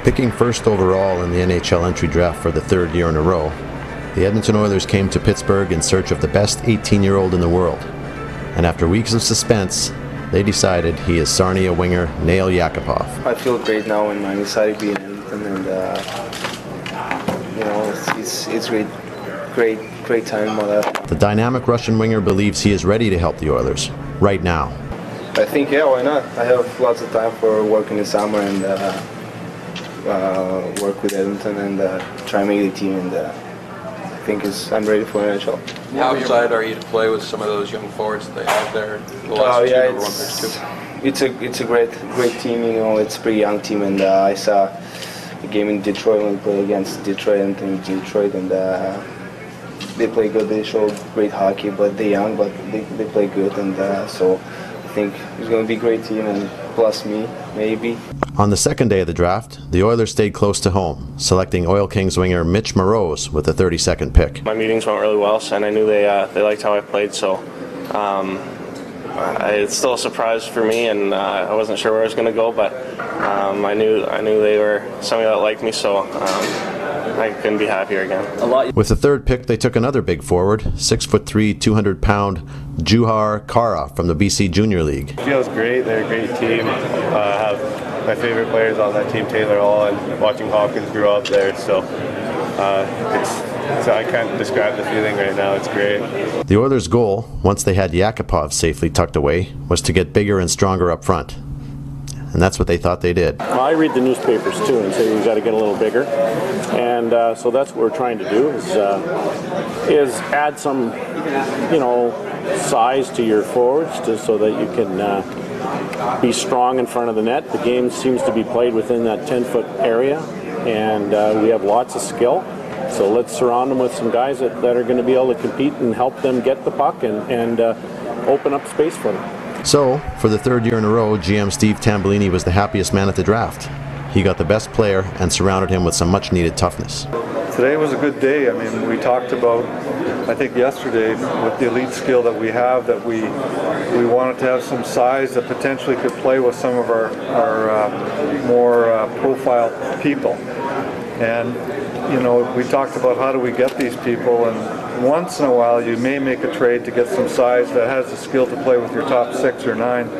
Picking first overall in the NHL entry draft for the third year in a row, the Edmonton Oilers came to Pittsburgh in search of the best 18-year-old in the world. And after weeks of suspense, they decided he is Sarnia winger Nail Yakupov. I feel great now, and I'm excited to be in Edmonton, and it's great time in my life. The dynamic Russian winger believes he is ready to help the Oilers right now. I think, yeah, why not? I have lots of time for work in the summer and work with Edmonton and try and make the team, and I think I'm ready for NHL. How excited are you to play with some of those young forwards that they have there? The last two number one picks too. It's a great team. You know, it's a pretty young team, and I saw a game in Detroit when we played against Detroit and they play good. They show great hockey, but they're young, but they play good, and so I think it's going to be a great team, and plus me, maybe. On the second day of the draft, the Oilers stayed close to home, selecting Oil Kings winger Mitch Moroz with the 32nd pick. My meetings went really well, and I knew they liked how I played, so it's still a surprise for me, and I wasn't sure where I was going to go, but I knew they were somebody that liked me, so I couldn't be happier again. With the third pick, they took another big forward, 6'3", 200-pound Juhar Kara from the BC Junior League. It feels great. They're a great team. I have my favorite players on that team, Taylor Hall, and watching Hawkins grow up there, so I can't describe the feeling right now. It's great. The Oilers' goal, once they had Yakupov safely tucked away, was to get bigger and stronger up front. And that's what they thought they did. Well, I read the newspapers too and say we've got to get a little bigger, and so that's what we're trying to do is add some, size to your forwards so that you can be strong in front of the net. The game seems to be played within that 10-foot area, and we have lots of skill. So let's surround them with some guys that are going to be able to compete and help them get the puck and open up space for them. So, for the third year in a row, GM Steve Tambellini was the happiest man at the draft. He got the best player and surrounded him with some much-needed toughness. Today was a good day. I mean, we talked about, I think yesterday, with the elite skill that we have, that we wanted to have some size that potentially could play with some of our more profile people. And, we talked about how do we get these people, and once in a while you may make a trade to get some size that has the skill to play with your top 6 or 9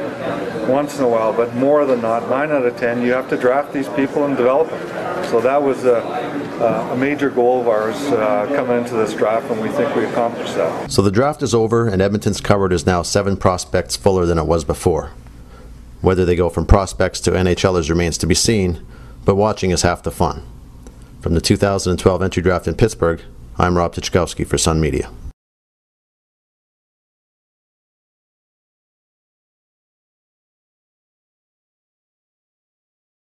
once in a while, but more than not, 9 out of 10, you have to draft these people and develop them. So that was a major goal of ours coming into this draft, and we think we accomplished that. So the draft is over, and Edmonton's cupboard is now 7 prospects fuller than it was before. Whether they go from prospects to NHLers remains to be seen, but watching is half the fun. From the 2012 entry draft in Pittsburgh, I'm Rob Tychkowski for Sun Media.